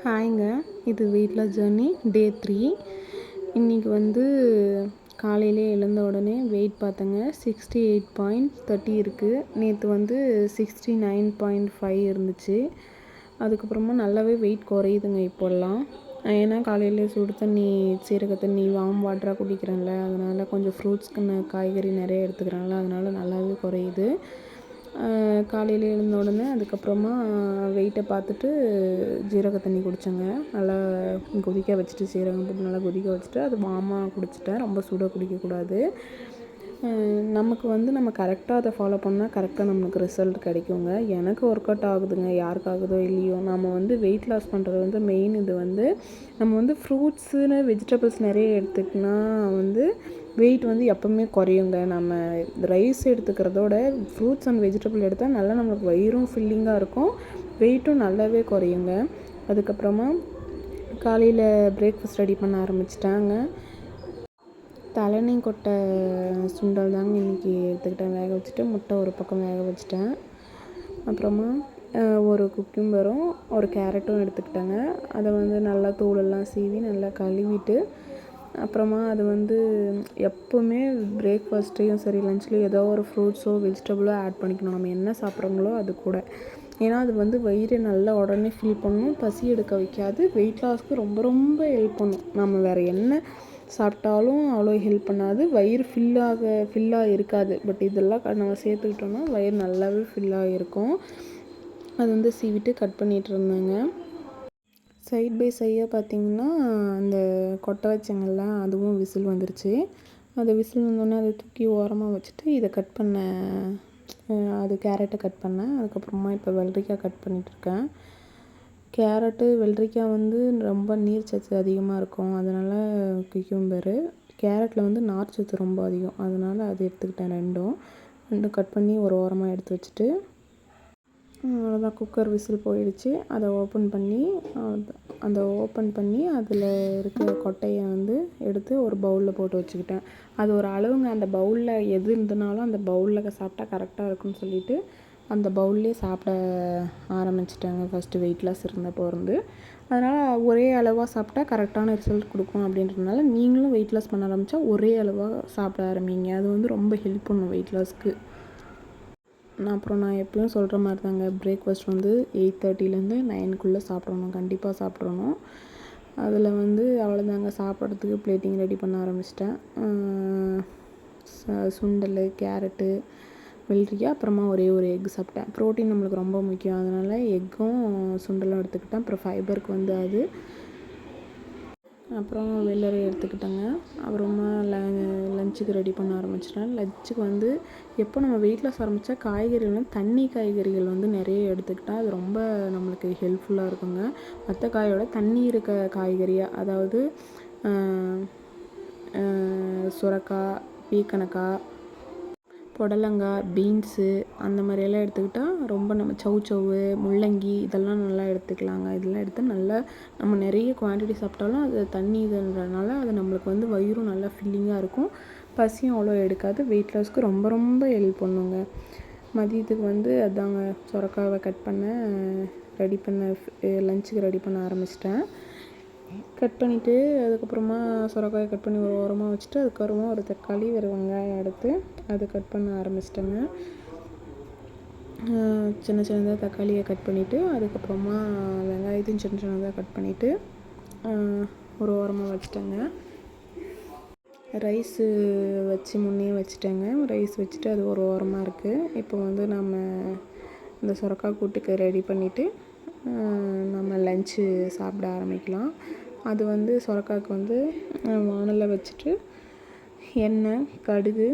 ஹாய்ங்க. இது weight loss journey டே 3. இன்றைக்கி வந்து காலையிலே எழுந்த உடனே வெயிட் பார்த்தேங்க. 68.30 இருக்குது. நேற்று வந்து 69.5 இருந்துச்சு. அதுக்கப்புறமா நல்லாவே வெயிட் குறையுதுங்க இப்போல்லாம். ஏன்னா காலையிலே சுடு தண்ணி, சீரக தண்ணி, வார்ம் வாட்டராக குடிக்கிறேன்ல, அதனால் கொஞ்சம் ஃப்ரூட்ஸ்க்கு காய்கறி நிறைய எடுத்துக்கிறேன்ல, அதனால் நல்லாவே குறையுது. காலையில் எழுந்த உடனே அதுக்கப்புறமா வெயிட்டை பார்த்துட்டு ஜீரக தண்ணி குடித்தேங்க. நல்லா கொதிக்க வச்சுட்டு, சீரகம் போட்டு நல்லா கொதிக்க வச்சுட்டு அது வார்மாக குடிச்சிட்டேன். ரொம்ப சூடாக குடிக்கக்கூடாது. நமக்கு வந்து நம்ம கரெக்டாக அதை ஃபாலோ பண்ணால் கரெக்டாக நம்மளுக்கு ரிசல்ட் கிடைக்குங்க. எனக்கு ஒர்க் அவுட் ஆகுதுங்க, யாருக்காகுதோ இல்லையோ. நம்ம வந்து வெயிட் லாஸ் பண்ணுறது வந்து மெயின் இது வந்து நம்ம வந்து ஃப்ரூட்ஸுன்னு வெஜிடபிள்ஸ் நிறைய எடுத்துக்கினா வந்து வெயிட் வந்து எப்போவுமே குறையுங்க. நம்ம ரைஸ் எடுத்துக்கிறதோட ஃப்ரூட்ஸ் அண்ட் வெஜிடபிள் எடுத்தால் நல்லா நம்மளுக்கு வயிறும் ஃபில்லிங்காக இருக்கும், வெயிட்டும் நல்லாவே குறையுங்க. அதுக்கப்புறமா காலையில் பிரேக்ஃபாஸ்ட் ரெடி பண்ண ஆரம்பிச்சிட்டாங்க. தலனி கொட்டை சுண்டல் தாங்க இன்றைக்கி எடுத்துக்கிட்டேன். வேக வச்சுட்டு முட்டை ஒரு பக்கம் வேக வச்சுட்டேன். அப்புறமா ஒரு குக்கும்பரும் ஒரு கேரட்டும் எடுத்துக்கிட்டேங்க. அதை வந்து நல்லா தோலெல்லாம் சீவி நல்லா கழுவிட்டு, அப்புறமா அது வந்து எப்போவுமே பிரேக்ஃபாஸ்ட்லேயும் சரி லஞ்ச்லேயும் ஏதோ ஒரு ஃப்ரூட்ஸோ வெஜிடபிளோ ஆட் பண்ணிக்கணும். நம்ம என்ன சாப்பிட்றோங்களோ அது கூட. ஏன்னா அது வந்து வயிறு நல்லா உடனே ஃபில் பண்ணணும், பசி எடுக்க வைக்காது, வெயிட் லாஸ்க்கு ரொம்ப ரொம்ப ஹெல்ப் பண்ணும். நம்ம வேறு என்ன சாப்பிட்டாலும் அவ்வளோ ஹெல்ப் பண்ணாது, வயிறு ஃபில்லாக இருக்காது. பட் இதெல்லாம் நம்ம சேர்த்துக்கிட்டோன்னா வயிறு நல்லாவே ஃபில்லாக இருக்கும். அது வந்து சீவிட்டு கட் பண்ணிகிட்டு இருந்தேங்க. சைட் பை சைடாக பார்த்திங்கன்னா அந்த கொட்டை வச்சங்கள்ல அதுவும் விசில் வந்துருச்சு. அது விசில் வந்தோடனே அதை தூக்கி ஓரமாக வச்சுட்டு இதை கட் பண்ணேன். அது கேரட்டை கட் பண்ணேன். அதுக்கப்புறமா இப்போ வெள்ளரிக்காய் கட் பண்ணிகிட்ருக்கேன். கேரட்டு வெள்ளரிக்காய் வந்து ரொம்ப நீர் சத்து அதிகமாக இருக்கும், அதனால் குக்கும்பரு. கேரட்டில் வந்து நார் சத்து ரொம்ப அதிகம், அதனால் அது எடுத்துக்கிட்டேன். ரெண்டும் கட் பண்ணி ஒரு ஓரமாக எடுத்து வச்சுட்டு அவ்வளோதான். குக்கர் விசில் போயிடுச்சு. அதை ஓப்பன் பண்ணி அதில் இருக்கிற கொட்டையை வந்து எடுத்து ஒரு பவுலில் போட்டு வச்சுக்கிட்டேன். அது ஒரு அளவுங்க. அந்த பவுலில் எது இருந்தனாலும் அந்த பவுலில் சாப்பிட்டா கரெக்டாக இருக்குன்னு சொல்லிவிட்டு அந்த பவுல்லே சாப்பிட ஆரம்பிச்சிட்டாங்க. ஃபஸ்ட்டு வெயிட் லாஸ் இருந்தப்போ இருந்து. அதனால் ஒரே அளவாக சாப்பிட்டா கரெக்டான ரிசல்ட் கொடுக்கும் அப்படின்றதுனால நீங்களும் வெயிட் லாஸ் பண்ண ஆரம்பித்தா ஒரே அளவாக சாப்பிட ஆரம்பிங்க. அது வந்து ரொம்ப ஹெல்ப் பண்ணும் வெயிட் லாஸ்க்கு. நான் எப்பயும் சொல்கிற மாதிரி தாங்க, பிரேக்ஃபாஸ்ட் வந்து 8:30லேருந்து 9க்குள்ளே சாப்பிட்றணும், கண்டிப்பாக சாப்பிட்றணும். அதில் வந்து அவ்வளோதாங்க. சாப்பிட்றதுக்கு பிளேட்டிங் ரெடி பண்ண ஆரம்பிச்சிட்டேன். சுண்டல், கேரட்டு, வெள்ளரிக்காய், அப்புறமா ஒரே ஒரு எக் சாப்பிட்டேன். ப்ரோட்டீன் நம்மளுக்கு ரொம்ப முக்கியம், அதனால் எக்கும் சுண்டலும் எடுத்துக்கிட்டேன். அப்புறம் ஃபைபருக்கு வந்து அது, அப்புறம் வெள்ளரி எடுத்துக்கிட்டேங்க. அப்புறமா லஞ்சுக்கு ரெடி பண்ண ஆரம்பிச்சிட்டேன். லஞ்சுக்கு வந்து எப்போ நம்ம வெயிட் லாஸ் ஆரம்பித்தா காய்கறிகள் தண்ணி காய்கறிகள் வந்து நிறைய எடுத்துக்கிட்டால் அது ரொம்ப நம்மளுக்கு ஹெல்ப்ஃபுல்லாக இருக்குங்க. மற்ற காயோட தண்ணி இருக்க காய்கறியாக, அதாவது சுரக்காய், பீக்கங்காய், புடலங்காய், பீன்ஸு அந்த மாதிரியெல்லாம் எடுத்துக்கிட்டால் ரொம்ப நம்ம சௌச்சௌவு, முள்ளங்கி இதெல்லாம் நல்லா எடுத்துக்கலாங்க. இதெல்லாம் எடுத்தால் நல்லா நம்ம நிறைய குவான்டிட்டி சாப்பிட்டாலும் அது தண்ணி இதுன்றதுனால அது நம்மளுக்கு வந்து வயிறும் நல்லா ஃபில்லிங்காக இருக்கும், பசியும் அவ்வளோ எடுக்காது. வெயிட் லாஸ்க்கு ரொம்ப ரொம்ப ஹெல்ப் பண்ணுங்க. மதியத்துக்கு வந்து அதாங்க சுரக்காவை கட் லஞ்சுக்கு ரெடி பண்ண ஆரம்பிச்சிட்டேன். கட் பண்ணிவிட்டு அதுக்கப்புறமா சுரக்காயை கட் பண்ணி ஒரு ஓரமாக வச்சுட்டு அதுக்கப்புறமா ஒரு தக்காளி, ஒரு வெங்காயம் எடுத்து அதை கட் பண்ண ஆரம்பிச்சிட்டேங்க. சின்ன சின்னதாக தக்காளியை கட் பண்ணிவிட்டு அதுக்கப்புறமா வெங்காயத்தையும் சின்ன சின்னதாக கட் பண்ணிவிட்டு ஒரு ஓரமாக வச்சுட்டேங்க. ரைஸு வச்சு முன்னே வச்சுட்டேங்க. ரைஸ் வச்சுட்டு அது ஒரு ஓரமாக இருக்குது. இப்போ வந்து நம்ம இந்த சுரக்காய் கூட்டுக்கு ரெடி பண்ணிவிட்டு நம்ம லஞ்சு சாப்பிட ஆரம்பிக்கலாம். அது வந்து சுரக்காய்க்கு வந்து வானலில் வச்சுட்டு எண்ணெய், கடுகு,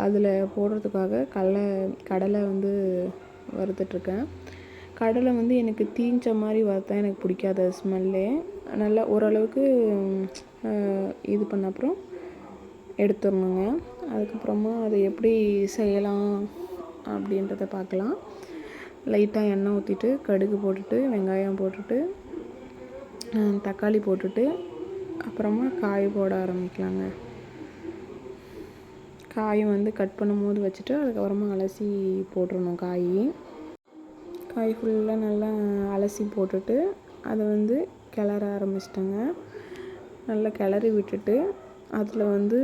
அதில் போடுறதுக்காக கடலை வந்து வறுத்துட்ருக்கேன். கடலை வந்து எனக்கு தீஞ்ச மாதிரி வறுத்தா எனக்கு பிடிக்காத ஸ்மெல்லே. நல்லா ஓரளவுக்கு இது பண்ண அப்புறம் எடுத்துடணுங்க. அதுக்கப்புறமா அதை எப்படி செய்யலாம் அப்படின்றத பார்க்கலாம். லைட்டாக எண்ணெய் ஊற்றிட்டு கடுகு போட்டுட்டு வெங்காயம் போட்டுட்டு தக்காளி போட்டுட்டு அப்புறமா காய் போட ஆரம்பிக்கலாங்க. காயும் வந்து கட் பண்ணும்போது வச்சுட்டு அதுக்கப்புறமா அலசி போட்டுடணும் காய். காய் ஃபுல்லாக நல்லா அலசி போட்டுட்டு அதை வந்து கிளற ஆரம்பிச்சிட்டேங்க. நல்லா கிளறி விட்டுட்டு அதில் வந்து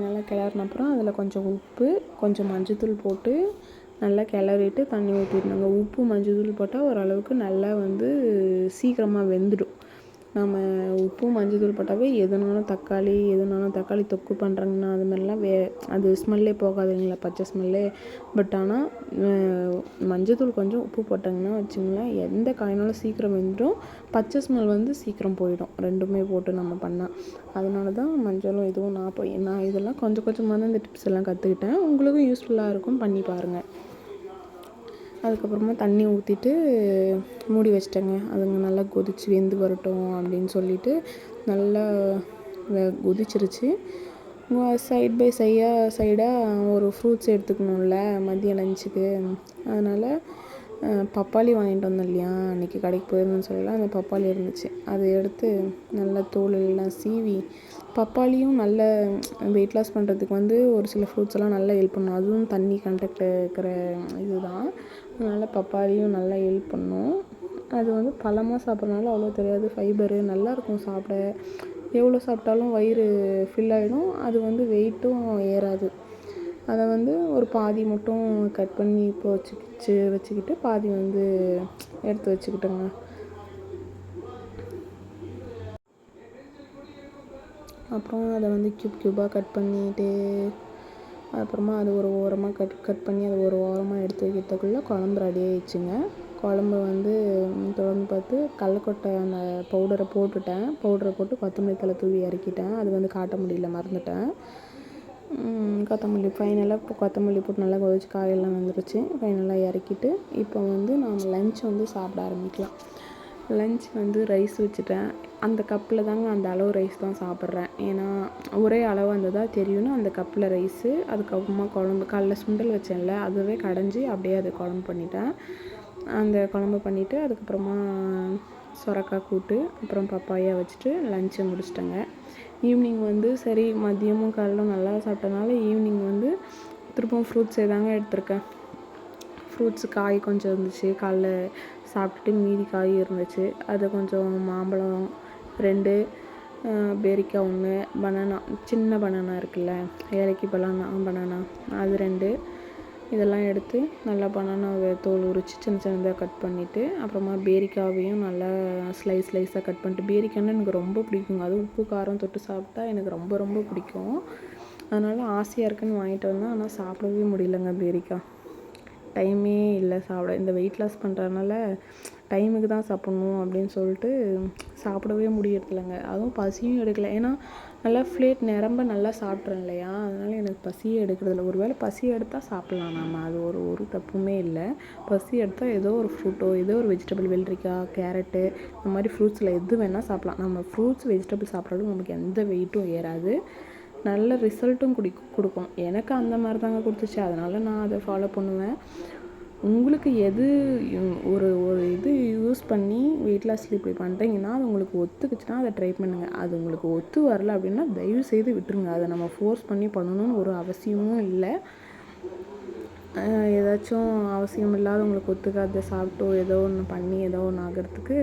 நல்லா கிளறின அப்புறம் அதில் கொஞ்சம் உப்பு, கொஞ்சம் மஞ்சள்தூள் போட்டு நல்லா கிளறிட்டு தண்ணி ஊற்றிடணுங்க. உப்பு மஞ்சள்தூள் போட்டால் ஓரளவுக்கு நல்லா வந்து சீக்கிரமாக வெந்துடும். நம்ம உப்பு மஞ்சள்தூள் போட்டாவே எதுனாலும் தக்காளி தொக்கு பண்ணுறாங்கன்னா அது மாதிரிலாம் அது ஸ்மெல்லே போகாதுங்களா, பச்சை ஸ்மெல்லே. பட் ஆனால் மஞ்சள்தூள் கொஞ்சம் உப்பு போட்டாங்கன்னா வச்சுங்களேன், எந்த காயினாலும் சீக்கிரம் வெந்துடும், பச்சை ஸ்மெல் வந்து சீக்கிரம் போயிடும், ரெண்டுமே போட்டு நம்ம பண்ணால். அதனால தான் மஞ்சளும் இதுவும் நான் இதெல்லாம் கொஞ்சம் கொஞ்சமாக தான் இந்த டிப்ஸ் எல்லாம் கற்றுக்கிட்டேன். உங்களுக்கும் யூஸ்ஃபுல்லாக இருக்கும், பண்ணி பாருங்கள். அதுக்கப்புறமா தண்ணி ஊற்றிட்டு மூடி வச்சிட்டேங்க. அதுங்க நல்லா கொதித்து வெந்து வரட்டும் அப்படின்னு சொல்லிட்டு நல்லா கொதிச்சிருச்சு. சைட் பை சைடாக ஒரு ஃப்ரூட்ஸ் எடுத்துக்கணும்ல மதியம் லஞ்சுக்கு. அதனால் பப்பாளி வாங்கிட்டு வந்தோம் இல்லையா, அன்றைக்கி கடைக்கு போயிருந்தோன்னு சொல்லலாம், அந்த பப்பாளி இருந்துச்சு. அதை எடுத்து நல்லா தோல் எல்லாம் சீவி, பப்பாளியும் நல்ல வெயிட் லாஸ் பண்ணுறதுக்கு வந்து ஒரு சில ஃப்ரூட்ஸ் எல்லாம் நல்லா ஹெல்ப் பண்ணும். அதுவும் தண்ணி கண்டக்ட் இருக்கிற இதுதான். அதனால் பப்பாளியும் நல்லா ஹெல்ப் பண்ணும். அது வந்து பழமாக சாப்பிட்றதுனால அவ்வளோ தெரியாது, ஃபைபரு நல்லாயிருக்கும் சாப்பிட. எவ்வளோ சாப்பிட்டாலும் வயிறு ஃபில் ஆகிடும், அது வந்து வெயிட்டும் ஏறாது. அதை வந்து ஒரு பாதி மட்டும் கட் பண்ணி இப்போ வச்சுக்கிட்டு பாதி வந்து எடுத்து வச்சுக்கிட்டோங்க. அப்புறம் அதை வந்து க்யூபாக கட் பண்ணிவிட்டு அப்புறமா அது ஒரு ஓரமாக கட் பண்ணி அதை ஒரு ஓரமாக எடுத்து வைக்கிறதுக்குள்ளே குழம்பு ரெடி ஆகிடுச்சுங்க. குழம்பு வந்து தொடர்ந்து பார்த்து கடலக்கொட்டை அந்த பவுடரை போட்டு கொத்தமல்லி தழை தூவி இறக்கிட்டேன். அது வந்து காட்ட முடியல, மறந்துட்டேன். கொத்தமல்லி போட்டு நல்லா கொதிச்சு காயெல்லாம் வந்துருச்சு. ஃபைனலாக இறக்கிட்டு இப்போ வந்து நாம் லஞ்ச் வந்து சாப்பிட ஆரம்பிக்கலாம். லஞ்ச் வந்து ரைஸ் வச்சுட்டேன். அந்த கப்பில் தாங்க, அந்த அளவு ரைஸ் தான் சாப்பிட்றேன். ஏன்னா ஒரே அளவு வந்ததாக தெரியும்னு அந்த கப்பில் ரைஸு, அதுக்கப்புறமா குழம்பு காலைல சுண்டல் வச்சேன்ல, அதுவே கடைஞ்சி அப்படியே அது குழம்பு பண்ணிட்டேன். அந்த குழம்பு பண்ணிவிட்டு அதுக்கப்புறமா சொரக்காய் கூட்டு, அப்புறம் பப்பாயா வச்சுட்டு லஞ்சை முடிச்சிட்டேங்க. ஈவினிங் வந்து சரி மதியமும் காலைலும் நல்லா சாப்பிட்டனால ஈவினிங் வந்து திரும்பவும் ஃப்ரூட்ஸே தாங்க எடுத்திருக்கேன். ஃப்ரூட்ஸு காய் கொஞ்சம் இருந்துச்சு, காலைல சாப்பிட்டுட்டு மீதி காய் இருந்துச்சு. அது கொஞ்சம் மாம்பழம் 2, பேரிக்காய் 1, பனானா சின்ன பனானா இருக்குல்ல, ஏலக்கி பனானா அது 2, இதெல்லாம் எடுத்து நல்லா பனானாவை தோல் உரித்து சின்னதாக கட் பண்ணிவிட்டு, அப்புறமா பேரிக்காவையும் நல்லா ஸ்லைஸாக கட் பண்ணிட்டு, பேரிக்காய்னா எனக்கு ரொம்ப பிடிக்குங்க. அதுவும் உப்பு காரம் தொட்டு சாப்பிட்டா எனக்கு ரொம்ப ரொம்ப பிடிக்கும். அதனால் ஆசையாக இருக்குன்னு வாங்கிட்டு வந்தேன். ஆனால் சாப்பிடவே முடியலங்க பேரிக்காய். டைமே இல்லை சாப்பிட. இந்த வெயிட் லாஸ் பண்ணுறதுனால டைமுக்கு தான் சாப்பிட்ணும் அப்படின்னு சொல்லிட்டு சாப்பிடவே முடியறதில்லைங்க. அதுவும் பசியும் எடுக்கலை. ஏன்னா நல்லா பிளேட் நிரம்ப நல்லா சாப்பிட்றேன் இல்லையா, அதனால் எனக்கு பசியே எடுக்கிறதில்ல. ஒரு வேளை பசி எடுத்தால் சாப்பிட்லாம் நம்ம, அது ஒரு தப்புமே இல்லை. பசி எடுத்தால் ஏதோ ஒரு ஃப்ரூட்டோ ஏதோ ஒரு வெஜிடபிள், வெள்ளரிக்காய், கேரட்டு, இந்த மாதிரி ஃப்ரூட்ஸில் எது வேணால் சாப்பிட்லாம். நம்ம ஃப்ரூட்ஸ் வெஜிடபிள் சாப்பிட்றதும் நமக்கு எந்த வெயிட்டும் ஏறாது, நல்ல ரிசல்ட்டும் கொடுக்கும். எனக்கு அந்த மாதிரி தாங்க கொடுத்துச்சு, அதனால் நான் அதை ஃபாலோ பண்ணுவேன். உங்களுக்கு எது ஒரு இது யூஸ் பண்ணி வெயிட் லாஸில் இப்படி பண்ணுறீங்கன்னா அது உங்களுக்கு ஒத்துக்குச்சுன்னா அதை ட்ரை பண்ணுங்கள். அது உங்களுக்கு ஒத்து வரல அப்படின்னா தயவு செய்து விட்டுருங்க. அதை நம்ம ஃபோர்ஸ் பண்ணி பண்ணணும்னு ஒரு அவசியமும் இல்லை. ஏதாச்சும் அவசியம் இல்லாத உங்களுக்கு ஒத்துக்காத சாப்பிட்டோ ஏதோ ஒன்று பண்ணி ஏதோ ஒன்று ஆகிறதுக்கு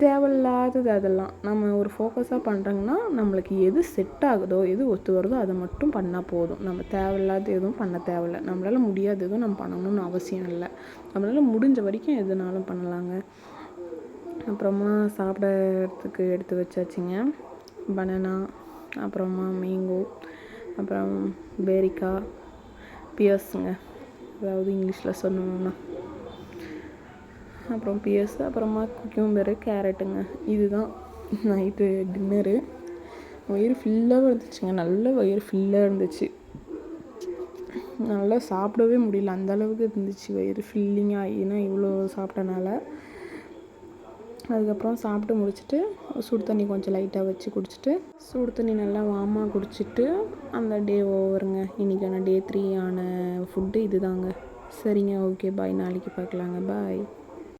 தேவையில்லாதது. அதெல்லாம் நம்ம ஒரு ஃபோக்கஸாக பண்ணுறோங்கன்னா நம்மளுக்கு எது செட் ஆகுதோ எது ஒத்து வருதோ அதை மட்டும் பண்ணால் போதும். நம்ம தேவையில்லாத எதுவும் பண்ண தேவையில்லை. நம்மளால் முடியாத எதுவும் நம்ம பண்ணணும்னு அவசியம் இல்லை. நம்மளால் முடிஞ்ச வரைக்கும் எதுனாலும் பண்ணலாங்க. அப்புறமா சாப்பிட்றதுக்கு எடுத்து வச்சாச்சுங்க. பனானா, அப்புறமா மேங்கோ, அப்புறம் பேரிக்காய், பியர்ஸுங்க, அதாவது இங்கிலீஷில் சொல்லணுன்னா அப்புறம் பியர்ஸ், அப்புறமா குக்கும்பரு, கேரட்டுங்க. இதுதான் நைட்டு டின்னரு. வயிறு ஃபில்லாக இருந்துச்சுங்க, நல்ல வயிறு ஃபில்லாக இருந்துச்சு. நல்லா சாப்பிடவே முடியல, அந்தளவுக்கு இருந்துச்சு வயிறு ஃபில்லிங்காக. ஏன்னா இவ்வளோ சாப்பிட்டனால. அதுக்கப்புறம் சாப்பிட்டு முடிச்சுட்டு சுடு தண்ணி கொஞ்சம் லைட்டாக வச்சு குடிச்சிட்டு, சுடு தண்ணி நல்லா வார்மாக குடிச்சிட்டு அந்த டே ஓவருங்க. இன்றைக்கான டே 3 ஆன ஃபுட்டு இது தாங்க. சரிங்க, ஓகே, பாய். நாளைக்கு பார்க்கலாங்க, பாய்.